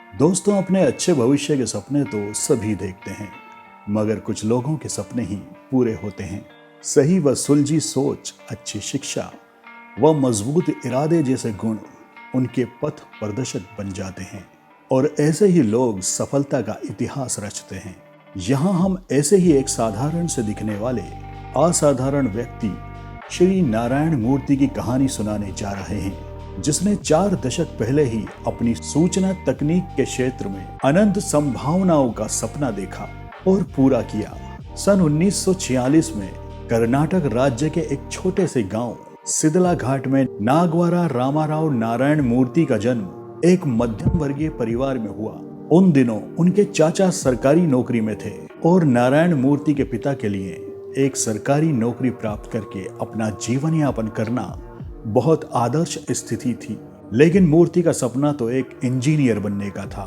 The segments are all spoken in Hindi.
दोस्तों, अपने अच्छे भविष्य के सपने तो सभी देखते हैं, मगर कुछ लोगों के सपने ही पूरे होते हैं। सही व सुलझी सोच, अच्छी शिक्षा व मजबूत इरादे जैसे गुण उनके पथ प्रदर्शक बन जाते हैं और ऐसे ही लोग सफलता का इतिहास रचते हैं। यहाँ हम ऐसे ही एक साधारण से दिखने वाले असाधारण व्यक्ति श्री नारायण मूर्ति की कहानी सुनाने जा रहे हैं, जिसने 4 दशक पहले ही अपनी सूचना तकनीक के क्षेत्र में अनंत संभावनाओं का सपना देखा और पूरा किया। सन 1946 में कर्नाटक राज्य के एक छोटे से गांव सिदला घाट में नागवारा रामाराव नारायण मूर्ति का जन्म एक मध्यम वर्गीय परिवार में हुआ। उन दिनों उनके चाचा सरकारी नौकरी में थे और नारायण मूर्ति के पिता के लिए एक सरकारी नौकरी प्राप्त करके अपना जीवन यापन करना बहुत आदर्श स्थिति थी। लेकिन मूर्ति का सपना तो एक इंजीनियर बनने का था।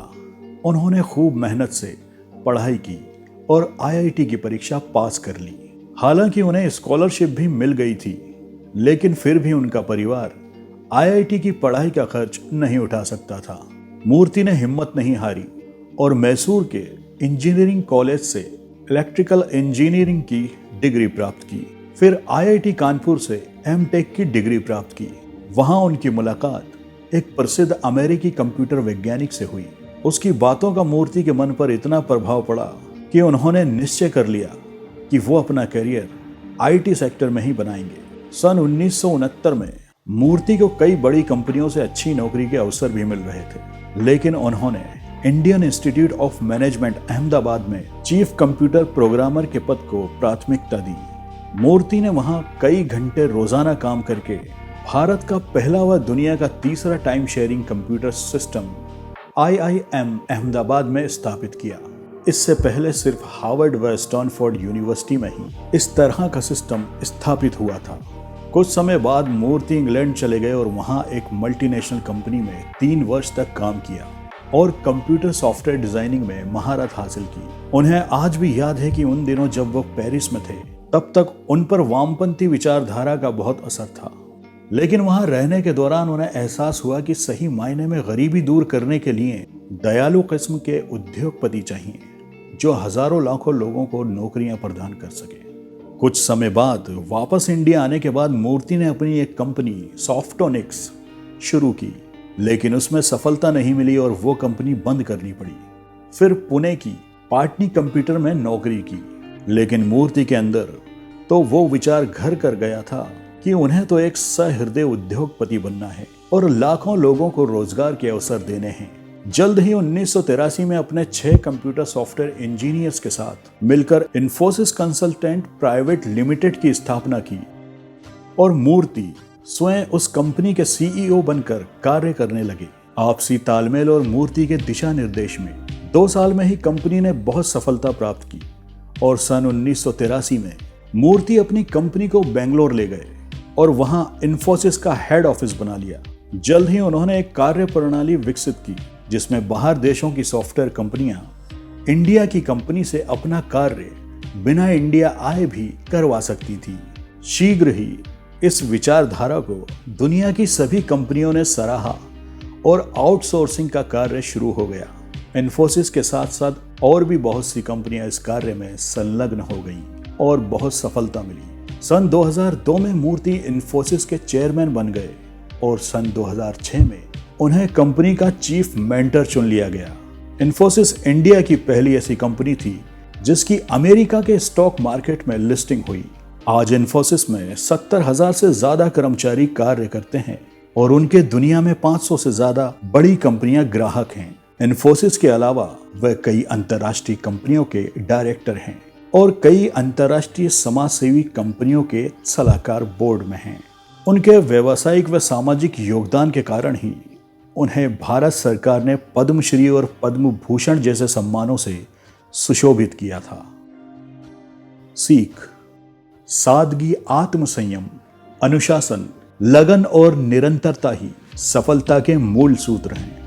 उन्होंने खूब मेहनत से पढ़ाई की और आईआईटी की परीक्षा पास कर ली। हालांकि उन्हें स्कॉलरशिप भी मिल गई थी, लेकिन फिर भी उनका परिवार आईआईटी की पढ़ाई का खर्च नहीं उठा सकता था। मूर्ति ने हिम्मत नहीं हारी और मैसूर के इंजीनियरिंग कॉलेज से इलेक्ट्रिकल इंजीनियरिंग की डिग्री प्राप्त की। फिर आईआईटी कानपुर से एमटेक की डिग्री प्राप्त की। वहां उनकी मुलाकात एक प्रसिद्ध अमेरिकी कंप्यूटर वैज्ञानिक से हुई। उसकी बातों का मूर्ति के मन पर इतना प्रभाव पड़ा कि उन्होंने निश्चय कर लिया कि वो अपना करियर आईटी सेक्टर में ही बनाएंगे। सन 1969 में मूर्ति को कई बड़ी कंपनियों से अच्छी नौकरी के अवसर भी मिल रहे थे, लेकिन उन्होंने Indian institute of management Ahmedabad में चीफ कंप्यूटर प्रोग्रामर के पद को प्राथमिकता दी। मूर्ति ने वहां कई घंटे रोजाना काम करके भारत का पहला व दुनिया का तीसरा time sharing computer system IIM Ahmedabad में स्थापित किया। इससे पहले सिर्फ हार्वर्ड व स्टैनफोर्ड यूनिवर्सिटी में ही इस तरह का सिस्टम स्थापित हुआ था। कुछ समय बाद मूर्ति इंग्लैंड चले गए और वहां एक मल्टीनेशनल कंपनी में 3 वर्ष तक काम किया और कंप्यूटर सॉफ्टवेयर डिजाइनिंग में महारत हासिल की। उन्हें आज भी याद है कि उन दिनों जब वो पेरिस में थे, तब तक उन पर वामपंथी विचारधारा का बहुत असर था। लेकिन वहां रहने के दौरान उन्हें एहसास हुआ कि सही मायने में गरीबी दूर करने के लिए दयालु किस्म के उद्योगपति चाहिए, जो हजारों लाखों लोगों को नौकरियां प्रदान कर सके। कुछ समय बाद वापस इंडिया आने के बाद मूर्ति ने अपनी एक कंपनी सॉफ्टोनिक्स शुरू की, लेकिन उसमें सफलता नहीं मिली और वो कंपनी बंद करनी पड़ी। फिर पुणे की पाटनी कंप्यूटर में नौकरी की, लेकिन मूर्ति के अंदर तो वो विचार घर कर गया था कि उन्हें तो एक सहृदय उद्योगपति बनना है और लाखों लोगों को रोजगार के अवसर देने हैं। जल्द ही 1983 में अपने 6 कंप्यूटर सॉफ्टवेयर इंजीनियर्स के साथ मिलकर इन्फोसिस कंसल्टेंट प्राइवेट लिमिटेड की स्थापना की और मूर्ति स्वयं उस कंपनी के सीईओ बनकर कार्य करने लगे। आपसी तालमेल और मूर्ति के दिशा निर्देश में 2 साल में ही कंपनी ने बहुत सफलता प्राप्त की और सन 1983 में मूर्ति अपनी कंपनी को बेंगलोर ले गए और वहां इन्फोसिस का हेड ऑफिस बना लिया। जल्द ही उन्होंने एक कार्य प्रणाली विकसित की, जिसमें बाहर देशों की सॉफ्टवेयर कंपनियां इंडिया की कंपनी से अपना कार्य बिना इंडिया आए भी करवा सकती थी। शीघ्र ही इस विचारधारा को दुनिया की सभी कंपनियों ने सराहा और आउटसोर्सिंग का कार्य शुरू हो गया। इन्फोसिस के साथ साथ और भी बहुत सी कंपनियां इस कार्य में संलग्न हो गईं और बहुत सफलता मिली। सन 2002 में मूर्ति इन्फोसिस के चेयरमैन बन गए और सन 2006 में उन्हें कंपनी का चीफ मेंटर चुन लिया गया। इन्फोसिस इंडिया की पहली ऐसी कंपनी थी जिसकी अमेरिका के स्टॉक मार्केट में लिस्टिंग हुई। आज इन्फोसिस में 70,000 से ज्यादा कर्मचारी कार्य करते हैं और उनके दुनिया में 500 से ज्यादा बड़ी कंपनियां ग्राहक हैं। इन्फोसिस के अलावा वह कई अंतर्राष्ट्रीय कंपनियों के डायरेक्टर हैं और कई अंतर्राष्ट्रीय समाजसेवी कंपनियों के सलाहकार बोर्ड में हैं। उनके व्यावसायिक व सामाजिक योगदान के कारण ही उन्हें भारत सरकार ने पद्मश्री और पद्म भूषण जैसे सम्मानों से सुशोभित किया था। सीख: सादगी, आत्मसंयम, अनुशासन, लगन और निरंतरता ही सफलता के मूल सूत्र हैं।